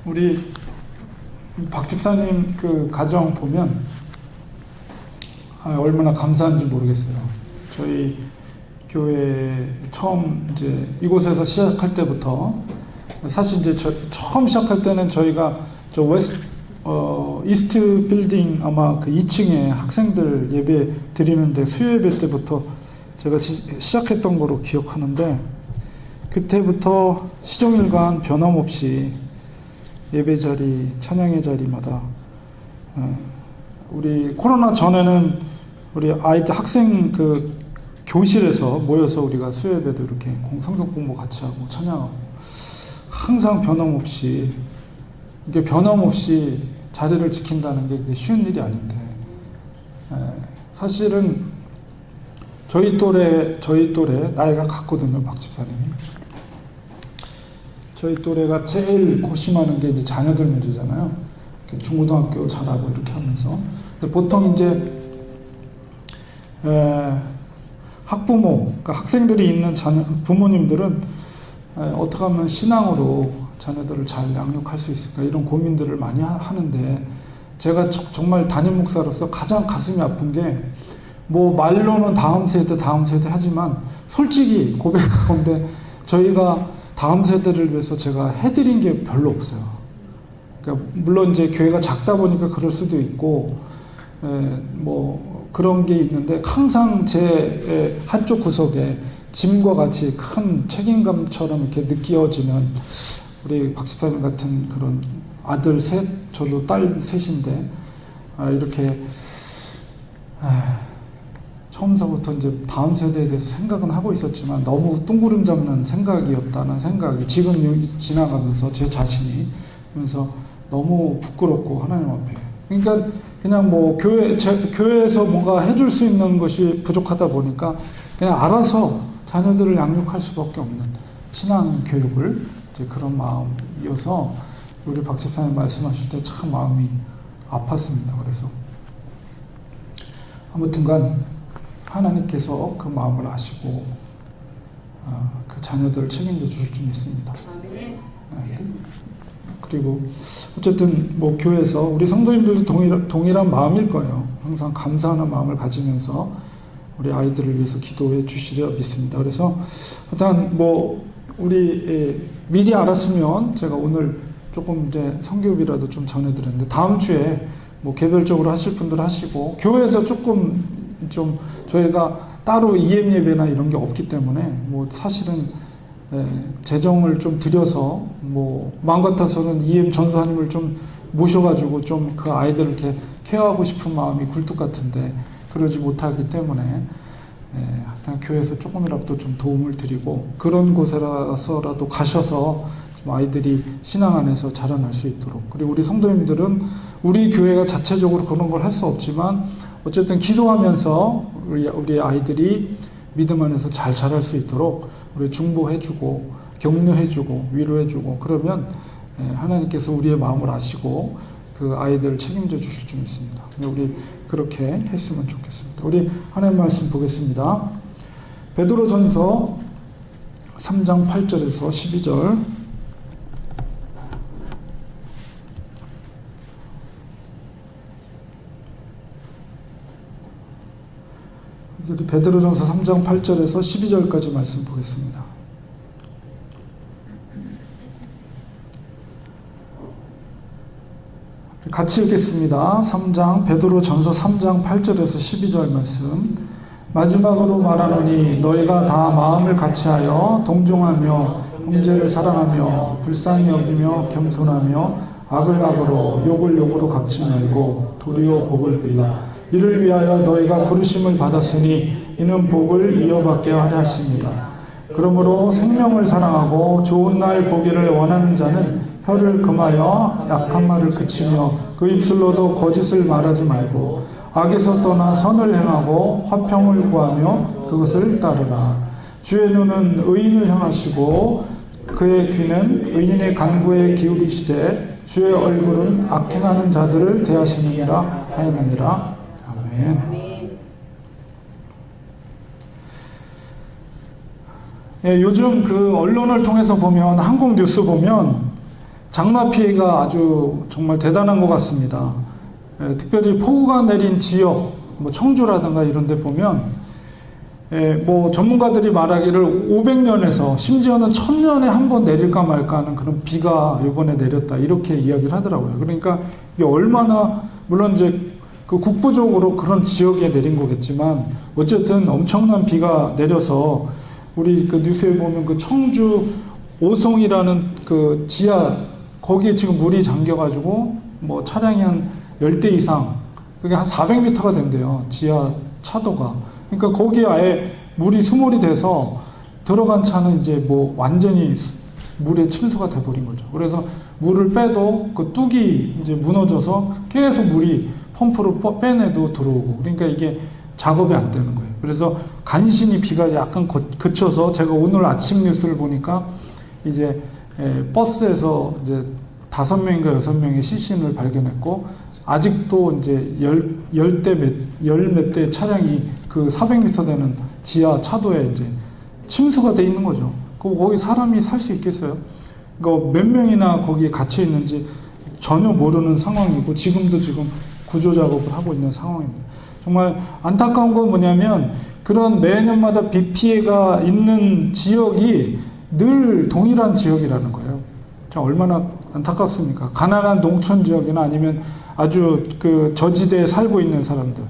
우리 박 집사님 그 가정 보면 얼마나 감사한지 모르겠어요. 저희 교회 처음 이제 이곳에서 시작할 때부터 사실 이제 처음 시작할 때는 저희가 저 이스트 빌딩 아마 그 2층에 학생들 예배 드리는데 수요 예배 때부터 제가 시작했던 거로 기억하는데, 그때부터 시종일관 변함없이 예배 자리, 찬양의 자리마다 우리 코로나 전에는 우리 아이들 학생 그 교실에서 모여서 우리가 수요 예배도 이렇게 성경 공부 같이 하고 찬양하고 항상 변함없이, 이게 변함없이 자리를 지킨다는 게 쉬운 일이 아닌데, 사실은 저희 또래 나이가 같거든요, 박 집사님이. 저희 또래가 제일 고심하는 게 이제 자녀들 문제잖아요. 중고등학교 잘하고 이렇게 하면서. 근데 보통 이제 학부모, 그러니까 학생들이 있는 부모님들은 어떻게 하면 신앙으로 자녀들을 잘 양육할 수 있을까, 이런 고민들을 많이 하는데, 제가 정말 담임 목사로서 가장 가슴이 아픈 게, 뭐 말로는 다음 세대 하지만 솔직히 고백하건대 저희가 다음 세대를 위해서 제가 해드린 게 별로 없어요. 그러니까 물론 이제 교회가 작다 보니까 그럴 수도 있고, 뭐 그런 게 있는데, 항상 제 한쪽 구석에 짐과 같이 큰 책임감처럼 이렇게 느껴지는 우리 박 집사님 같은 그런 아들 셋, 저도 딸 셋인데, 이렇게 처음서부터 이제 다음 세대에 대해서 생각은 하고 있었지만 너무 뚱구름 잡는 생각이었다는 생각이 지금 지나가면서 제 자신이 그래서 너무 부끄럽고, 하나님 앞에. 그러니까 그냥 뭐 교회에서 뭔가 해줄 수 있는 것이 부족하다 보니까 그냥 알아서 자녀들을 양육할 수밖에 없는 신앙 교육을, 이제 그런 마음이어서 우리 박 집사님 말씀하실 때 참 마음이 아팠습니다. 그래서 아무튼간 하나님께서 그 마음을 아시고 그 자녀들을 책임져 주실 줄 믿습니다. 그리고 어쨌든 뭐 교회에서 우리 성도님들도 동일한 마음일 거예요. 항상 감사하는 마음을 가지면서 우리 아이들을 위해서 기도해 주시려 믿습니다. 그래서 일단 뭐 우리 미리 알았으면 제가 오늘 조금 이제 성교육이라도 좀 전해드렸는데, 다음 주에 뭐 개별적으로 하실 분들 하시고, 교회에서 조금 좀 저희가 따로 EM 예배나 이런 게 없기 때문에 뭐 사실은 재정을 좀 들여서 뭐 마음 같아서는 EM 전도사님을 좀 모셔가지고 좀 그 아이들을 이렇게 케어하고 싶은 마음이 굴뚝 같은데 그러지 못하기 때문에 하여튼 교회에서 조금이라도 좀 도움을 드리고, 그런 곳에서라도 가셔서 좀 아이들이 신앙 안에서 자라날 수 있도록, 그리고 우리 성도님들은 우리 교회가 자체적으로 그런 걸 할 수 없지만 어쨌든 기도하면서 우리 아이들이 믿음 안에서 잘 자랄 수 있도록 우리 중보해주고 격려해주고 위로해주고, 그러면 하나님께서 우리의 마음을 아시고 그 아이들을 책임져 주실 줄 믿습니다. 우리 그렇게 했으면 좋겠습니다. 우리 하나님 말씀 보겠습니다. 베드로전서 3장 8절에서 12절. 우리 베드로전서 3장 8절에서 12절까지 말씀 보겠습니다. 같이 읽겠습니다. 베드로전서 3장 8절에서 12절 말씀. 마지막으로 말하노니 너희가 다 마음을 같이하여 동정하며 형제를 사랑하며 불쌍히 여기며 겸손하며 악을 악으로 욕을 욕으로 갚지 말고 도리어 복을 빌라. 이를 위하여 너희가 부르심을 받았으니 이는 복을 이어받게 하려 하십니다. 그러므로 생명을 사랑하고 좋은 날 보기를 원하는 자는 혀를 금하여 약한 말을 그치며 그 입술로도 거짓을 말하지 말고 악에서 떠나 선을 행하고 화평을 구하며 그것을 따르라. 주의 눈은 의인을 향하시고 그의 귀는 의인의 간구에 기울이시되 주의 얼굴은 악행하는 자들을 대하시느니라 하였느니라. 아멘. 요즘 그 언론을 통해서 보면, 한국 뉴스 보면 장마 피해가 아주 정말 대단한 것 같습니다. 특별히 폭우가 내린 지역, 뭐 청주라든가 이런 데 보면 뭐 전문가들이 말하기를 500년에서 심지어는 1000년에 한 번 내릴까 말까 하는 그런 비가 이번에 내렸다 이렇게 이야기를 하더라고요. 그러니까 이게 얼마나, 물론 이제 그 국부적으로 그런 지역에 내린 거겠지만 어쨌든 엄청난 비가 내려서 우리 그 뉴스에 보면 그 청주 오송이라는 그 지하, 거기에 지금 물이 잠겨가지고 뭐 차량이 한 10대 이상, 그게 한 400m가 된대요. 지하 차도가. 그러니까 거기에 아예 물이 수몰이 돼서 들어간 차는 이제 뭐 완전히 물에 침수가 돼버린 거죠. 그래서 물을 빼도 그 뚝이 이제 무너져서 계속 물이 펌프로 빼내도 들어오고, 그러니까 이게 작업이 안 되는 거예요. 그래서 간신히 비가 약간 그쳐서 제가 오늘 아침 뉴스를 보니까 이제 버스에서 이제 5명인가 6명의 시신을 발견했고, 아직도 이제 열 몇 대 차량이 그 400m 되는 지하 차도에 이제 침수가 돼 있는 거죠. 거기 사람이 살 수 있겠어요? 그러니까 몇 명이나 거기에 갇혀 있는지 전혀 모르는 상황이고, 지금 구조 작업을 하고 있는 상황입니다. 정말 안타까운 건 뭐냐면, 그런 매년마다 비 피해가 있는 지역이 늘 동일한 지역이라는 거예요. 얼마나 안타깝습니까? 가난한 농촌 지역이나 아니면 아주 그 저지대에 살고 있는 사람들.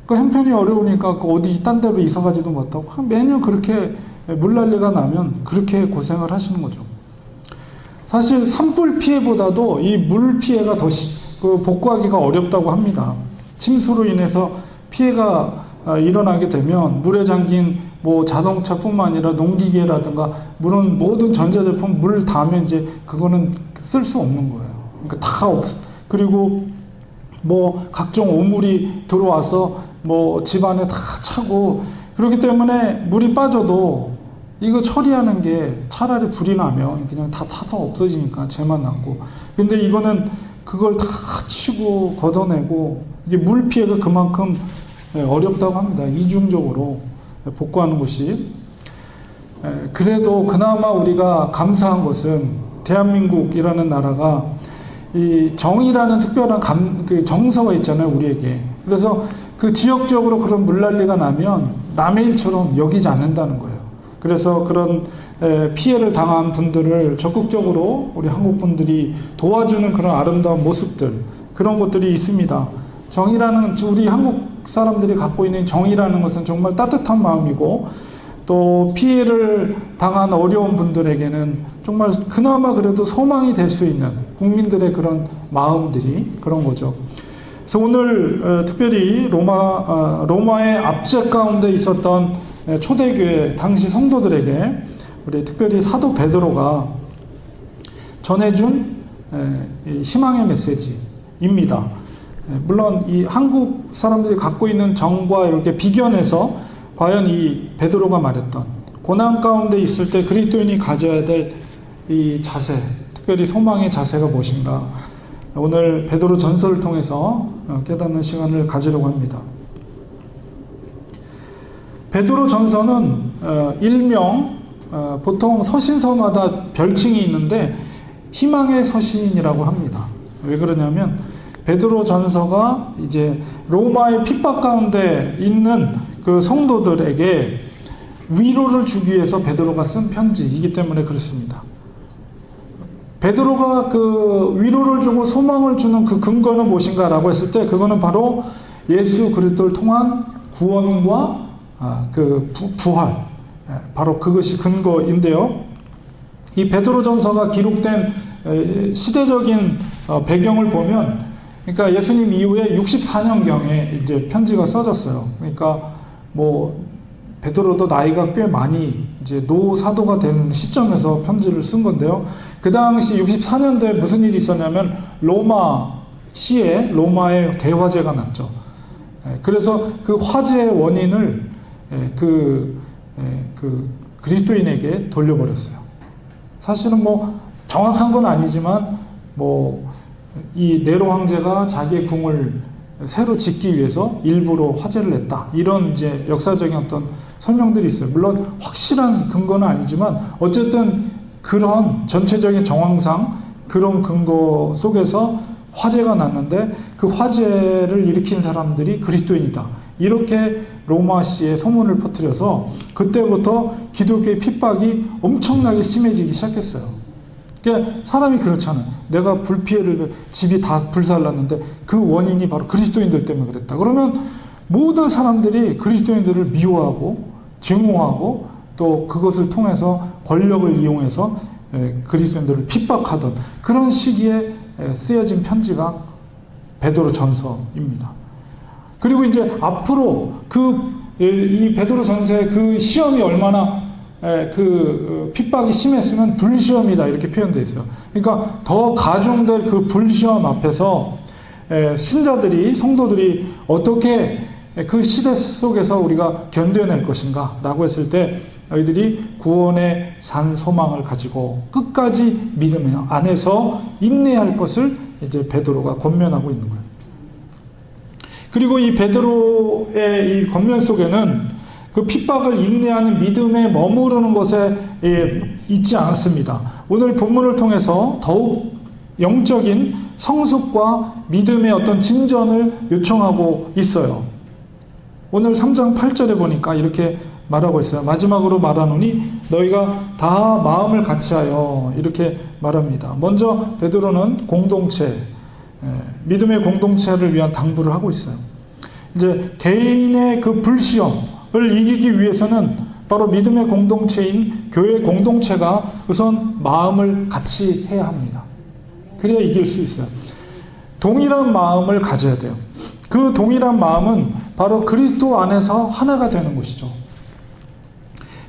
그 형편이 어려우니까 어디 딴 데로 이사 가지도 못하고 매년 그렇게 물난리가 나면 그렇게 고생을 하시는 거죠. 사실 산불 피해보다도 이 물 피해가 더 복구하기가 어렵다고 합니다. 침수로 인해서 피해가 일어나게 되면 물에 잠긴 뭐 자동차뿐만 아니라 농기계라든가, 물론 모든 전자제품 물 닿으면 이제 그거는 쓸 수 없는 거예요. 그러니까 그리고 뭐 각종 오물이 들어와서 뭐 집안에 다 차고, 그렇기 때문에 물이 빠져도 이거 처리하는 게 차라리 불이 나면 그냥 다 타서 없어지니까 재만 남고, 근데 이거는 그걸 다 치고 걷어내고, 이게 물 피해가 그만큼 어렵다고 합니다. 이중적으로 복구하는 것이. 그래도 그나마 우리가 감사한 것은 대한민국이라는 나라가 이 정이라는 특별한 그 정서가 있잖아요, 우리에게. 그래서 그 지역적으로 그런 물난리가 나면 남의 일처럼 여기지 않는다는 거예요. 그래서 그런 피해를 당한 분들을 적극적으로 우리 한국 분들이 도와주는 그런 아름다운 모습들, 그런 것들이 있습니다. 정이라는, 우리 한국 사람들이 갖고 있는 정이라는 것은 정말 따뜻한 마음이고, 또 피해를 당한 어려운 분들에게는 정말 그나마 그래도 소망이 될 수 있는 국민들의 그런 마음들이 그런 거죠. 그래서 오늘 특별히 로마의 압제 가운데 있었던 초대교회 당시 성도들에게 우리 특별히 사도 베드로가 전해준 희망의 메시지입니다. 물론 이 한국 사람들이 갖고 있는 정과 이렇게 비견해서 과연 이 베드로가 말했던 고난 가운데 있을 때 그리스도인이 가져야 될 이 자세, 특별히 소망의 자세가 무엇인가, 오늘 베드로 전서를 통해서 깨닫는 시간을 가지려고 합니다. 베드로 전서는 일명 보통 서신서마다 별칭이 있는데 희망의 서신이라고 합니다. 왜 그러냐면 베드로 전서가 이제 로마의 핍박 가운데 있는 그 성도들에게 위로를 주기 위해서 베드로가 쓴 편지이기 때문에 그렇습니다. 베드로가 그 위로를 주고 소망을 주는 그 근거는 무엇인가라고 했을 때, 그거는 바로 예수 그리스도를 통한 구원과 그 부활, 바로 그것이 근거인데요. 이 베드로전서가 기록된 시대적인 배경을 보면, 그러니까 예수님 이후에 64년경에 이제 편지가 써졌어요. 그러니까 뭐 베드로도 나이가 꽤 많이 이제 노사도가 된 시점에서 편지를 쓴 건데요. 그 당시 64년도에 무슨 일이 있었냐면 로마에 대화재가 났죠. 그래서 그 화재의 원인을 그 그리스도인에게 돌려버렸어요. 사실은 뭐 정확한 건 아니지만 뭐 이 네로 황제가 자기의 궁을 새로 짓기 위해서 일부러 화재를 냈다, 이런 이제 역사적인 어떤 설명들이 있어요. 물론 확실한 근거는 아니지만 어쨌든 그런 전체적인 정황상 그런 근거 속에서 화재가 났는데 그 화재를 일으킨 사람들이 그리스도인이다. 이렇게 로마시에 소문을 퍼뜨려서 그때부터 기독교의 핍박이 엄청나게 심해지기 시작했어요. 그러니까 사람이 그렇잖아요. 내가 불피해를, 집이 다 불살났는데 그 원인이 바로 그리스도인들 때문에 그랬다. 그러면 모든 사람들이 그리스도인들을 미워하고 증오하고 또 그것을 통해서 권력을 이용해서 그리스도인들을 핍박하던 그런 시기에 쓰여진 편지가 베드로 전서입니다. 그리고 이제 앞으로 이 베드로 전서의 그 시험이 얼마나 핍박이 심했으면 불시험이다 이렇게 표현되어 있어요. 그러니까 더 가중될 그 불시험 앞에서 신자들이, 성도들이 어떻게 그 시대 속에서 우리가 견뎌낼 것인가 라고 했을 때 너희들이 구원의 산 소망을 가지고 끝까지 믿음 안에서 인내할 것을 이제 베드로가 권면하고 있는 거예요. 그리고 이 베드로의 이 권면 속에는 그 핍박을 인내하는 믿음에 머무르는 것에 있지 않았습니다. 오늘 본문을 통해서 더욱 영적인 성숙과 믿음의 어떤 진전을 요청하고 있어요. 오늘 3장 8절에 보니까 이렇게 말하고 있어요. 마지막으로 말하노니 너희가 다 마음을 같이하여 이렇게 말합니다. 먼저 베드로는 공동체, 믿음의 공동체를 위한 당부를 하고 있어요. 이제 개인의 그 불시험을 이기기 위해서는 바로 믿음의 공동체인 교회 공동체가 우선 마음을 같이 해야 합니다. 그래야 이길 수 있어요. 동일한 마음을 가져야 돼요. 그 동일한 마음은 바로 그리스도 안에서 하나가 되는 것이죠.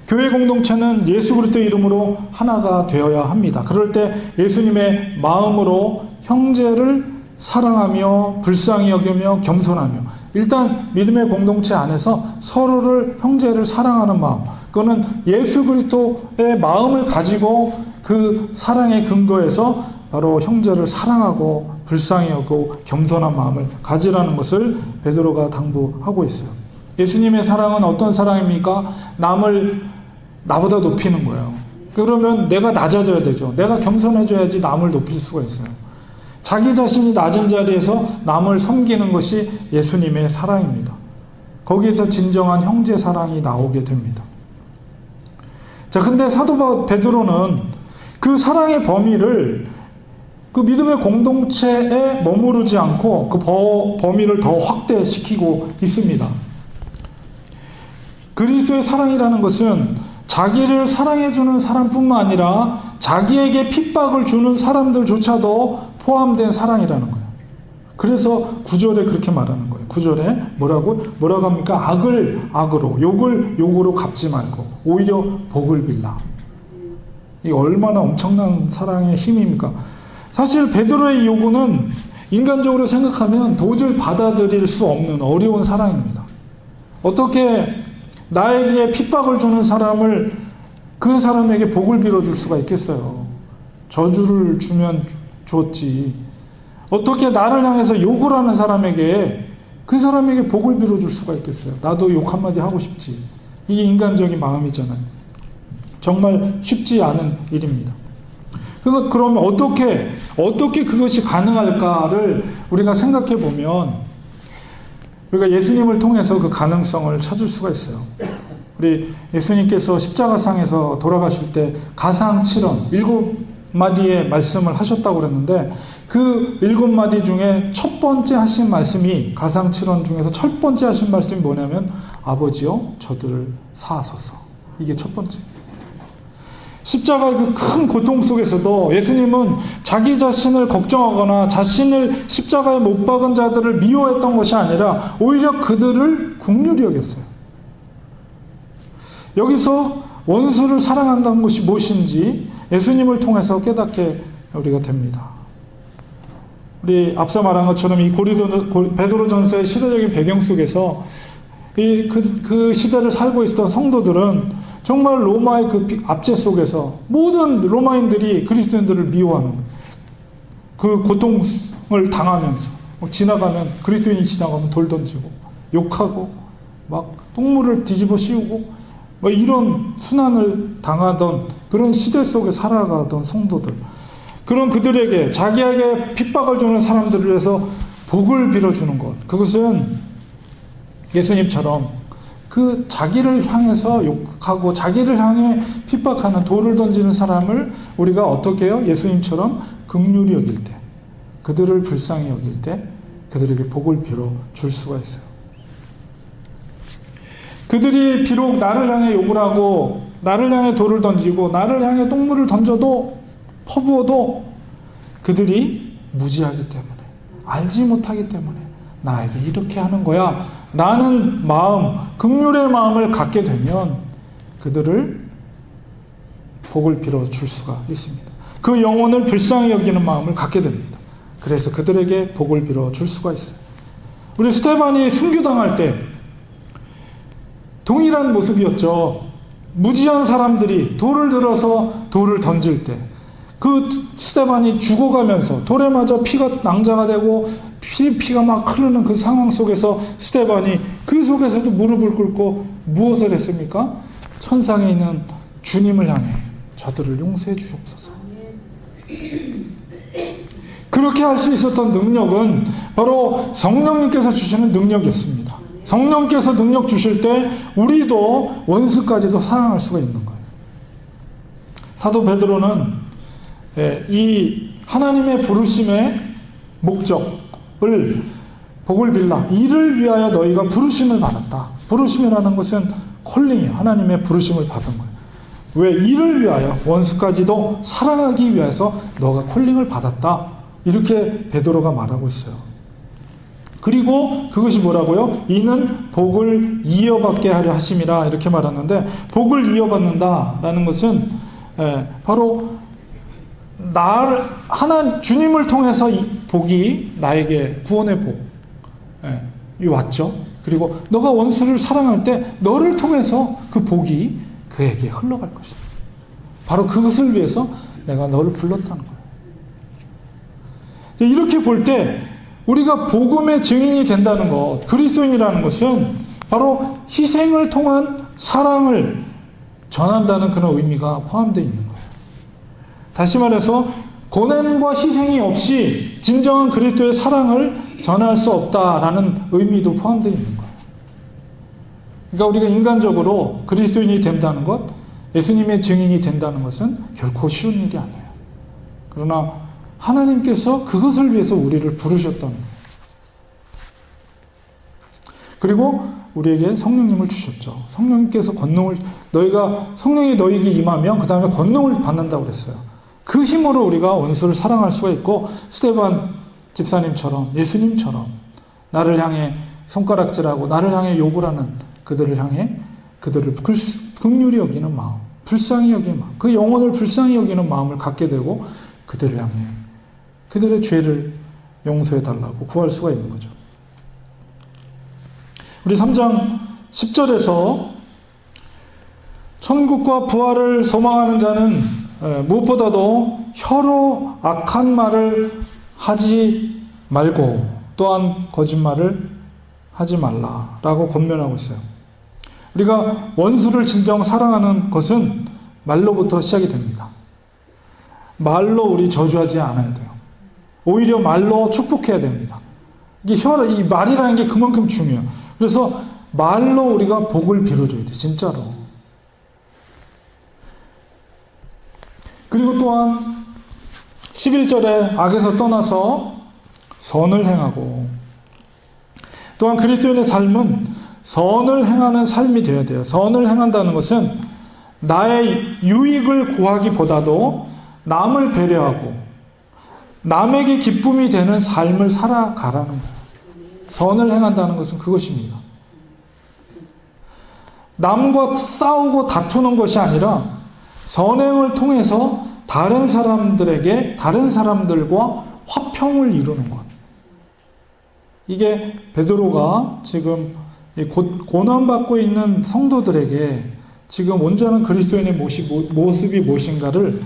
교회 공동체는 예수 그리스도의 이름으로 하나가 되어야 합니다. 그럴 때 예수님의 마음으로 형제를 사랑하며 불쌍히 여기며 겸손하며, 일단 믿음의 공동체 안에서 서로를, 형제를 사랑하는 마음, 그거는 예수 그리스도의 마음을 가지고 그 사랑의 근거에서 바로 형제를 사랑하고 불쌍히 여기고 겸손한 마음을 가지라는 것을 베드로가 당부하고 있어요. 예수님의 사랑은 어떤 사랑입니까? 남을 나보다 높이는 거예요. 그러면 내가 낮아져야 되죠. 내가 겸손해져야지 남을 높일 수가 있어요. 자기 자신이 낮은 자리에서 남을 섬기는 것이 예수님의 사랑입니다. 거기에서 진정한 형제 사랑이 나오게 됩니다. 자, 근데 사도 베드로는 그 사랑의 범위를 그 믿음의 공동체에 머무르지 않고 그 범위를 더 확대시키고 있습니다. 그리스도의 사랑이라는 것은 자기를 사랑해주는 사람뿐만 아니라 자기에게 핍박을 주는 사람들조차도 포함된 사랑이라는 거예요. 그래서 9절에 그렇게 말하는 거예요. 9절에 뭐라고 합니까? 악을 악으로, 욕을 욕으로 갚지 말고 오히려 복을 빌라. 이 얼마나 엄청난 사랑의 힘입니까? 사실 베드로의 요구는 인간적으로 생각하면 도저히 받아들일 수 없는 어려운 사랑입니다. 어떻게 나에게 핍박을 주는 사람을, 그 사람에게 복을 빌어줄 수가 있겠어요? 저주를 주면 줬지. 어떻게 나를 향해서 욕을 하는 사람에게, 그 사람에게 복을 빌어줄 수가 있겠어요? 나도 욕 한마디 하고 싶지. 이게 인간적인 마음이잖아요. 정말 쉽지 않은 일입니다. 그래서 그러면 어떻게 그것이 가능할까를 우리가 생각해 보면 우리가 예수님을 통해서 그 가능성을 찾을 수가 있어요. 우리 예수님께서 십자가상에서 돌아가실 때 가상 7언 7마디의 말씀을 하셨다고 그랬는데, 그 7마디 중에 첫 번째 하신 말씀이, 가상 7언 중에서 첫 번째 하신 말씀이 뭐냐면 아버지여 저들을 사하소서. 이게 첫 번째. 십자가의 그 큰 고통 속에서도 예수님은 자기 자신을 걱정하거나 자신을 십자가에 못 박은 자들을 미워했던 것이 아니라 오히려 그들을 긍휼히 여겼어요. 여기서 원수를 사랑한다는 것이 무엇인지 예수님을 통해서 깨닫게 우리가 됩니다. 우리 앞서 말한 것처럼 이 베드로전서의 시대적인 배경 속에서 그 시대를 살고 있었던 성도들은 정말 로마의 그 압제 속에서 모든 로마인들이 그리스도인들을 미워하는 거예요. 그 고통을 당하면서 지나가면, 그리스도인이 지나가면 돌 던지고 욕하고 막 똥물을 뒤집어 씌우고 이런 순환을 당하던 그런 시대 속에 살아가던 성도들, 그런 그들에게 자기에게 핍박을 주는 사람들을 위해서 복을 빌어주는 것, 그것은 예수님처럼 그 자기를 향해서 욕하고 자기를 향해 핍박하는 돌을 던지는 사람을 우리가 어떻게 해요? 예수님처럼 긍휼히 여길 때, 그들을 불쌍히 여길 때 그들에게 복을 빌어 줄 수가 있어요. 그들이 비록 나를 향해 욕을 하고 나를 향해 돌을 던지고 나를 향해 똥물을 던져도 퍼부어도 그들이 무지하기 때문에, 알지 못하기 때문에 나에게 이렇게 하는 거야 라는 마음, 긍휼의 마음을 갖게 되면 그들을 복을 빌어 줄 수가 있습니다. 그 영혼을 불쌍히 여기는 마음을 갖게 됩니다. 그래서 그들에게 복을 빌어 줄 수가 있어요. 우리 스데반이 순교당할 때 동일한 모습이었죠. 무지한 사람들이 돌을 들어서 돌을 던질 때 그 스데반이 죽어가면서 돌에 맞아 피가 낭자가 되고 피가 막 흐르는 그 상황 속에서 스데반이 그 속에서도 무릎을 꿇고 무엇을 했습니까? 천상에 있는 주님을 향해 저들을 용서해 주옵소서. 그렇게 할 수 있었던 능력은 바로 성령님께서 주시는 능력이었습니다. 성령께서 능력 주실 때 우리도 원수까지도 사랑할 수가 있는 거예요. 사도 베드로는 이 하나님의 부르심의 목적을 복을 빌라 이를 위하여 너희가 부르심을 받았다. 부르심이라는 것은 콜링이에요. 하나님의 부르심을 받은 거예요. 왜? 이를 위하여, 원수까지도 사랑하기 위해서 너가 콜링을 받았다. 이렇게 베드로가 말하고 있어요. 그리고 그것이 뭐라고요? 이는 복을 이어받게 하려 하심이라 이렇게 말하는데, 복을 이어받는다라는 것은 바로 주님을 통해서 이 복이 나에게 구원의 복이 왔죠. 그리고 너가 원수를 사랑할 때 너를 통해서 그 복이 그에게 흘러갈 것이다. 바로 그것을 위해서 내가 너를 불렀다는 거예요. 이렇게 볼 때 우리가 복음의 증인이 된다는 것, 그리스도인이라는 것은 바로 희생을 통한 사랑을 전한다는 그런 의미가 포함되어 있는 거예요. 다시 말해서 고난과 희생이 없이 진정한 그리스도의 사랑을 전할 수 없다라는 의미도 포함되어 있는 거예요. 그러니까 우리가 인간적으로 그리스도인이 된다는 것, 예수님의 증인이 된다는 것은 결코 쉬운 일이 아니에요. 그러나 하나님께서 그것을 위해서 우리를 부르셨다는 거예요. 그리고 우리에게 성령님을 주셨죠. 성령님께서 성령이 너희에게 임하면 그 다음에 권능을 받는다고 그랬어요. 그 힘으로 우리가 원수를 사랑할 수가 있고, 스데반 집사님처럼, 예수님처럼 나를 향해 손가락질하고 나를 향해 욕을 하는 그들을 향해 그들을 긍휼히 여기는 마음, 불쌍히 여기는 마음, 그 영혼을 불쌍히 여기는 마음을 갖게 되고 그들을 향해 그들의 죄를 용서해 달라고 구할 수가 있는 거죠. 우리 3장 10절에서 천국과 부활을 소망하는 자는 무엇보다도 혀로 악한 말을 하지 말고 또한 거짓말을 하지 말라라고 권면하고 있어요. 우리가 원수를 진정 사랑하는 것은 말로부터 시작이 됩니다. 말로 우리 저주하지 않아야 돼요. 오히려 말로 축복해야 됩니다. 이 말이라는 게 그만큼 중요해요. 그래서 말로 우리가 복을 빌어줘야 돼요. 진짜로. 그리고 또한 11절에 악에서 떠나서 선을 행하고, 또한 그리스도인의 삶은 선을 행하는 삶이 되어야 돼요. 선을 행한다는 것은 나의 유익을 구하기보다도 남을 배려하고 남에게 기쁨이 되는 삶을 살아가라는 거예요. 선을 행한다는 것은 그것입니다. 남과 싸우고 다투는 것이 아니라 선행을 통해서 다른 사람들과 화평을 이루는 것. 이게 베드로가 지금 고난받고 있는 성도들에게 지금 온전한 그리스도인의 모습이 무엇인가를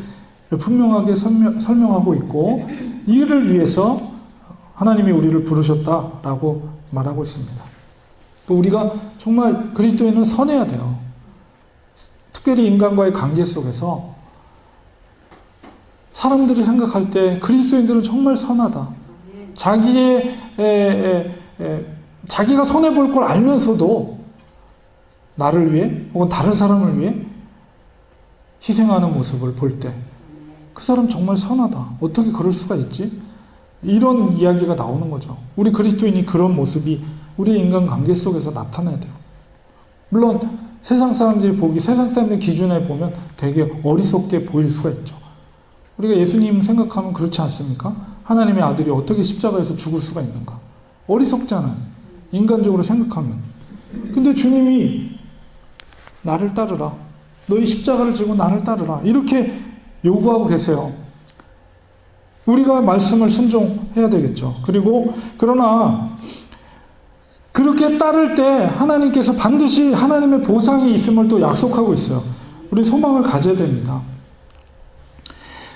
분명하게 설명하고 있고, 이를 위해서 하나님이 우리를 부르셨다라고 말하고 있습니다. 우리가 정말 그리스도인은 선해야 돼요. 특별히 인간과의 관계 속에서 사람들이 생각할 때 그리스도인들은 정말 선하다. 자기가 손해볼 걸 알면서도 나를 위해 혹은 다른 사람을 위해 희생하는 모습을 볼 때 그 사람 정말 선하다. 어떻게 그럴 수가 있지? 이런 이야기가 나오는 거죠. 우리 그리스도인이 그런 모습이 우리 인간관계 속에서 나타나야 돼요. 물론 세상 사람들 기준에 보면 되게 어리석게 보일 수가 있죠. 우리가 예수님 생각하면 그렇지 않습니까? 하나님의 아들이 어떻게 십자가에서 죽을 수가 있는가? 어리석잖아요. 인간적으로 생각하면. 근데 주님이 나를 따르라. 너희 십자가를 지고 나를 따르라. 이렇게 요구하고 계세요. 우리가 말씀을 순종해야 되겠죠. 그러나 그렇게 따를 때 하나님께서 반드시 하나님의 보상이 있음을 또 약속하고 있어요. 우리 소망을 가져야 됩니다.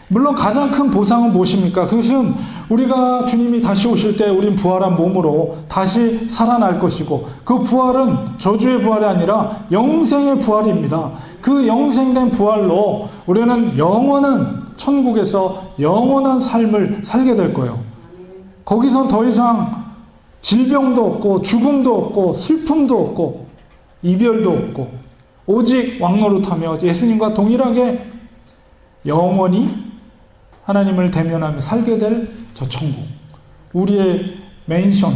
물론 가장 큰 보상은 무엇입니까? 그것은 우리가 주님이 다시 오실 때 우린 부활한 몸으로 다시 살아날 것이고, 그 부활은 저주의 부활이 아니라 영생의 부활입니다. 그 영생된 부활로 우리는 영원한 천국에서 영원한 삶을 살게 될 거예요. 거기선 더 이상 질병도 없고 죽음도 없고 슬픔도 없고 이별도 없고 오직 왕노릇하며 예수님과 동일하게 영원히 하나님을 대면하며 살게 될 저 천국, 우리의 맨션,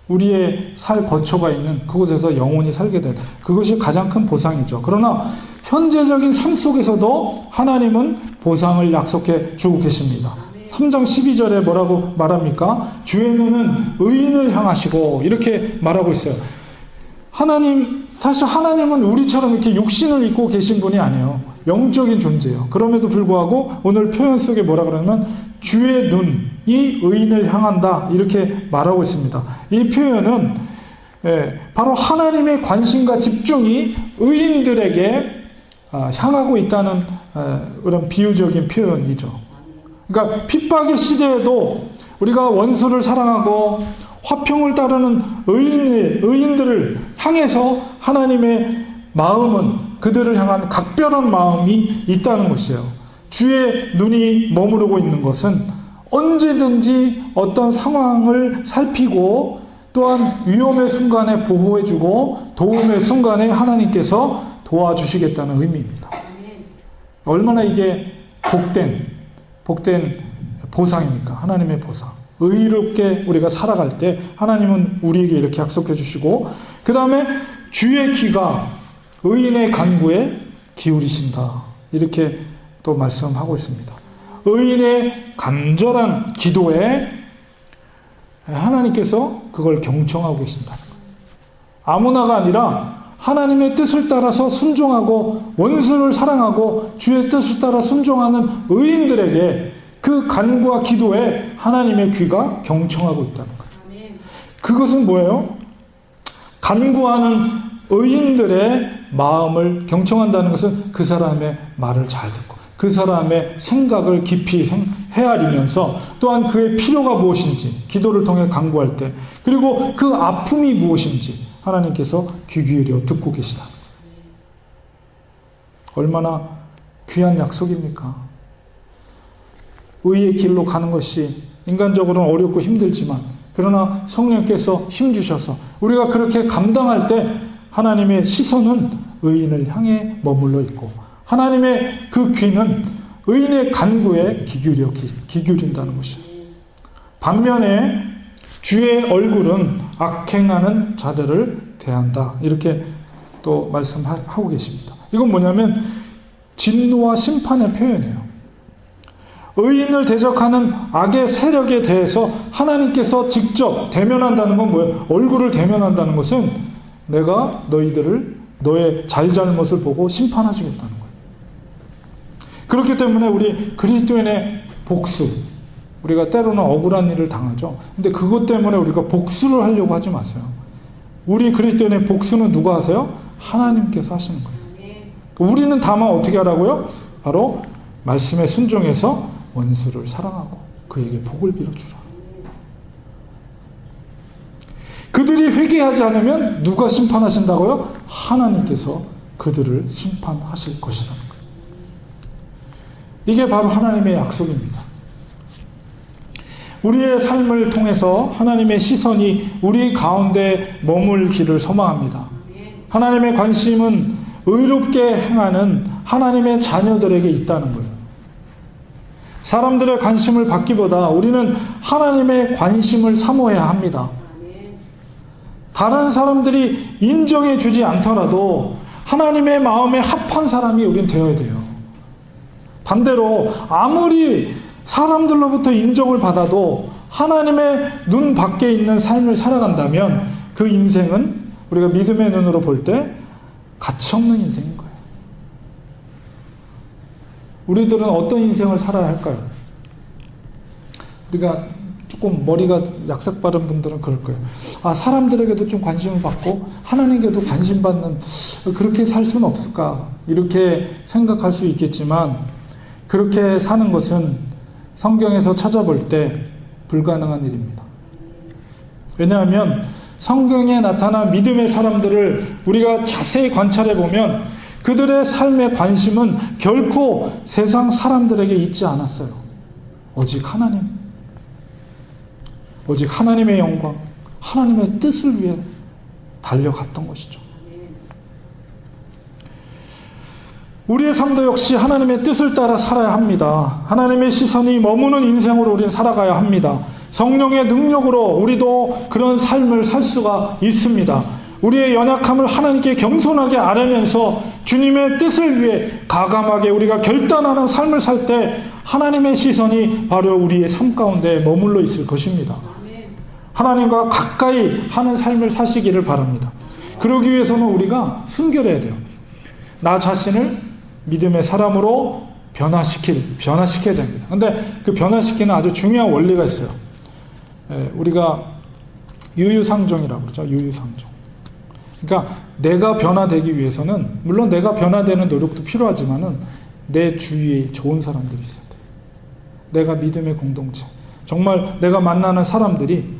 우리의 살 거처가 있는 그곳에서 영원히 살게 될, 그것이 가장 큰 보상이죠. 그러나 현재적인 삶 속에서도 하나님은 보상을 약속해 주고 계십니다. 3장 12절에 뭐라고 말합니까? 주의 눈은 의인을 향하시고 이렇게 말하고 있어요. 사실 하나님은 우리처럼 이렇게 육신을 입고 계신 분이 아니에요. 영적인 존재예요. 그럼에도 불구하고 오늘 표현 속에 뭐라 그러면 주의 눈이 의인을 향한다 이렇게 말하고 있습니다. 이 표현은 바로 하나님의 관심과 집중이 의인들에게 향하고 있다는 그런 비유적인 표현이죠. 그러니까 핍박의 시대에도 우리가 원수를 사랑하고 화평을 따르는 의인들을 향해서 하나님의 마음은 그들을 향한 각별한 마음이 있다는 것이에요. 주의 눈이 머무르고 있는 것은 언제든지 어떤 상황을 살피고 또한 위험의 순간에 보호해주고 도움의 순간에 하나님께서 도와주시겠다는 의미입니다. 얼마나 이게 복된 보상입니까? 하나님의 보상. 의롭게 우리가 살아갈 때 하나님은 우리에게 이렇게 약속해 주시고, 그 다음에 주의 귀가 의인의 간구에 기울이신다 이렇게 또 말씀하고 있습니다. 의인의 간절한 기도에 하나님께서 그걸 경청하고 계신다는 거예요. 아무나가 아니라 하나님의 뜻을 따라서 순종하고 원수를 사랑하고 주의 뜻을 따라 순종하는 의인들에게 그 간구와 기도에 하나님의 귀가 경청하고 있다는 거예요. 그것은 뭐예요? 간구하는 의인들의 마음을 경청한다는 것은 그 사람의 말을 잘 듣고 그 사람의 생각을 깊이 헤아리면서 또한 그의 필요가 무엇인지 기도를 통해 간구할 때, 그리고 그 아픔이 무엇인지 하나님께서 귀 기울여 듣고 계시다. 얼마나 귀한 약속입니까? 의의 길로 가는 것이 인간적으로는 어렵고 힘들지만, 그러나 성령께서 힘주셔서 우리가 그렇게 감당할 때 하나님의 시선은 의인을 향해 머물러 있고 하나님의 그 귀는 의인의 간구에 기울인다는 것이에요. 반면에 주의 얼굴은 악행하는 자들을 대한다 이렇게 또 말씀하고 계십니다. 이건 뭐냐면 진노와 심판의 표현이에요. 의인을 대적하는 악의 세력에 대해서 하나님께서 직접 대면한다는 건 뭐예요? 얼굴을 대면한다는 것은 내가 너의 잘잘못을 보고 심판하시겠다는 거예요. 그렇기 때문에 우리 그리스도인의 복수, 우리가 때로는 억울한 일을 당하죠. 근데 그것 때문에 우리가 복수를 하려고 하지 마세요. 우리 그리스도인의 복수는 누가 하세요? 하나님께서 하시는 거예요. 우리는 다만 어떻게 하라고요? 바로 말씀에 순종해서 원수를 사랑하고 그에게 복을 빌어주라. 그들이 회개하지 않으면 누가 심판하신다고요? 하나님께서 그들을 심판하실 것이라는 거예요. 이게 바로 하나님의 약속입니다. 우리의 삶을 통해서 하나님의 시선이 우리 가운데 머물기를 소망합니다. 하나님의 관심은 의롭게 행하는 하나님의 자녀들에게 있다는 거예요. 사람들의 관심을 받기보다 우리는 하나님의 관심을 사모해야 합니다. 다른 사람들이 인정해 주지 않더라도 하나님의 마음에 합한 사람이 우린 되어야 돼요. 반대로 아무리 사람들로부터 인정을 받아도 하나님의 눈 밖에 있는 삶을 살아간다면 그 인생은 우리가 믿음의 눈으로 볼 때 가치 없는 인생인 거예요. 우리들은 어떤 인생을 살아야 할까요? 우리가 조금 머리가 약삭 빠른 분들은 그럴 거예요. 사람들에게도 좀 관심을 받고 하나님께도 관심 받는, 그렇게 살 수는 없을까? 이렇게 생각할 수 있겠지만 그렇게 사는 것은 성경에서 찾아볼 때 불가능한 일입니다. 왜냐하면 성경에 나타난 믿음의 사람들을 우리가 자세히 관찰해 보면 그들의 삶의 관심은 결코 세상 사람들에게 있지 않았어요. 오직 하나님의 영광, 하나님의 뜻을 위해 달려갔던 것이죠. 우리의 삶도 역시 하나님의 뜻을 따라 살아야 합니다. 하나님의 시선이 머무는 인생으로 우리는 살아가야 합니다. 성령의 능력으로 우리도 그런 삶을 살 수가 있습니다. 우리의 연약함을 하나님께 겸손하게 아뢰면서 주님의 뜻을 위해 가감하게 우리가 결단하는 삶을 살 때 하나님의 시선이 바로 우리의 삶 가운데 머물러 있을 것입니다. 하나님과 가까이 하는 삶을 사시기를 바랍니다. 그러기 위해서는 우리가 순결해야 돼요. 나 자신을 믿음의 사람으로 변화시켜야 됩니다. 근데 그 변화시키는 아주 중요한 원리가 있어요. 우리가 유유상종이라고 그러죠. 유유상종. 그러니까 내가 변화되기 위해서는 물론 내가 변화되는 노력도 필요하지만은 내 주위에 좋은 사람들이 있어야 돼. 내가 믿음의 공동체. 정말 내가 만나는 사람들이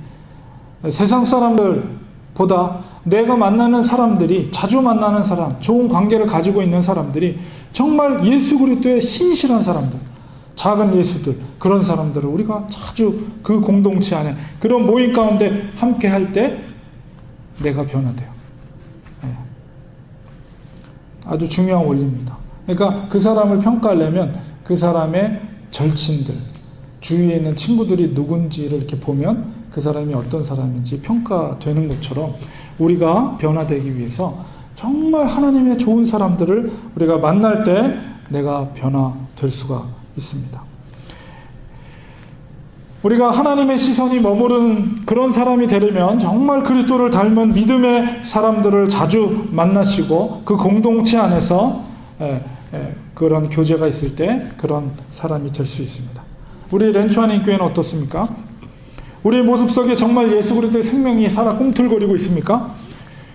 세상 사람들보다 내가 만나는 사람들이, 자주 만나는 사람, 좋은 관계를 가지고 있는 사람들이 정말 예수 그리스도의 신실한 사람들, 작은 예수들, 그런 사람들을 우리가 자주 그 공동체 안에, 그런 모임 가운데 함께 할 때 내가 변화돼요. 아주 중요한 원리입니다. 그러니까 그 사람을 평가하려면 그 사람의 절친들, 주위에 있는 친구들이 누군지를 이렇게 보면 그 사람이 어떤 사람인지 평가되는 것처럼 우리가 변화되기 위해서 정말 하나님의 좋은 사람들을 우리가 만날 때 내가 변화될 수가 있습니다. 우리가 하나님의 시선이 머무르는 그런 사람이 되려면 정말 그리스도를 닮은 믿음의 사람들을 자주 만나시고 그 공동체 안에서 그런 교제가 있을 때 그런 사람이 될 수 있습니다. 우리 렌초아님 교회는 어떻습니까? 우리의 모습 속에 정말 예수 그리스도의 생명이 살아 꿈틀거리고 있습니까?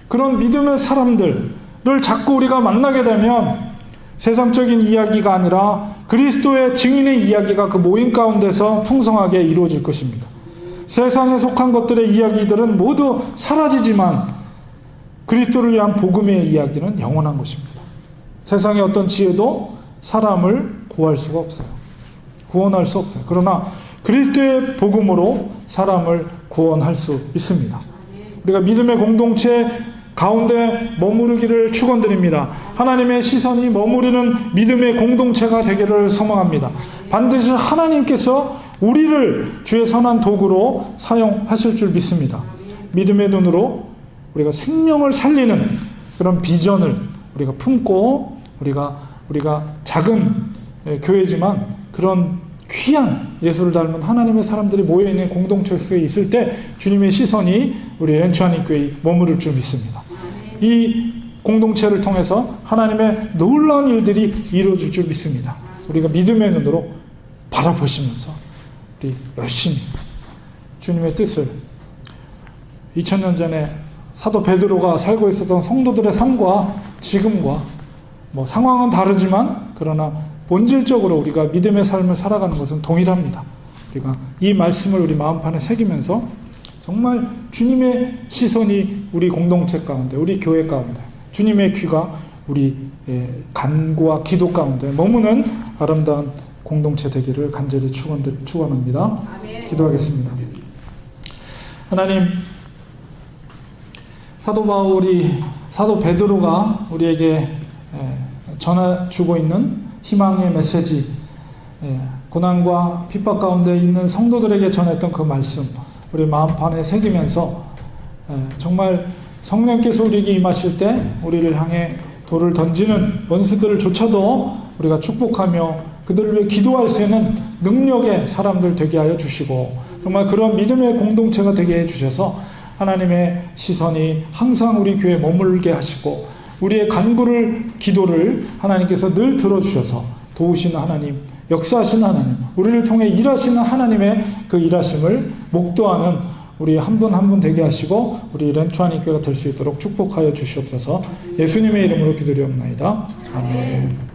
그런 믿음의 사람들을 자꾸 우리가 만나게 되면 세상적인 이야기가 아니라 그리스도의 증인의 이야기가 그 모임 가운데서 풍성하게 이루어질 것입니다. 세상에 속한 것들의 이야기들은 모두 사라지지만 그리스도를 위한 복음의 이야기는 영원한 것입니다. 세상의 어떤 지혜도 사람을 구할 수가 없어요. 구원할 수 없어요. 그러나 그리스도의 복음으로 사람을 구원할 수 있습니다. 우리가 믿음의 공동체 가운데 머무르기를 축원드립니다. 하나님의 시선이 머무르는 믿음의 공동체가 되기를 소망합니다. 반드시 하나님께서 우리를 주의 선한 도구로 사용하실 줄 믿습니다. 믿음의 눈으로 우리가 생명을 살리는 그런 비전을 우리가 품고 우리가 작은 교회지만 그런 귀한 예수를 닮은 하나님의 사람들이 모여있는 공동체 속에 있을 때 주님의 시선이 우리 렌초아님 교회에 머무를 줄 믿습니다. 이 공동체를 통해서 하나님의 놀라운 일들이 이루어질 줄 믿습니다. 우리가 믿음의 눈으로 바라보시면서 우리 열심히 주님의 뜻을 2000년 전에 사도 베드로가 살고 있었던 성도들의 삶과 지금과 상황은 다르지만 그러나 본질적으로 우리가 믿음의 삶을 살아가는 것은 동일합니다. 우리가 이 말씀을 우리 마음판에 새기면서 정말 주님의 시선이 우리 공동체 가운데, 우리 교회 가운데, 주님의 귀가 우리 간구와 기도 가운데 머무는 아름다운 공동체 되기를 간절히 축원합니다. 기도하겠습니다. 하나님, 사도 베드로가 우리에게 전해주고 있는 희망의 메시지, 고난과 핍박 가운데 있는 성도들에게 전했던 그 말씀, 우리 마음판에 새기면서 정말 성령께서 우리에게 임하실 때 우리를 향해 돌을 던지는 원수들을 조차도 우리가 축복하며 그들을 위해 기도할 수 있는 능력의 사람들 되게 하여 주시고, 정말 그런 믿음의 공동체가 되게 해주셔서 하나님의 시선이 항상 우리 교회에 머물게 하시고, 우리의 간구를, 기도를 하나님께서 늘 들어주셔서 도우시는 하나님, 역사하시는 하나님, 우리를 통해 일하시는 하나님의 그 일하심을 목도하는 우리 한 분 한 분 되게 하시고, 우리 렌추아니 교회가 될 수 있도록 축복하여 주시옵소서. 예수님의 이름으로 기도드리옵나이다. 아멘.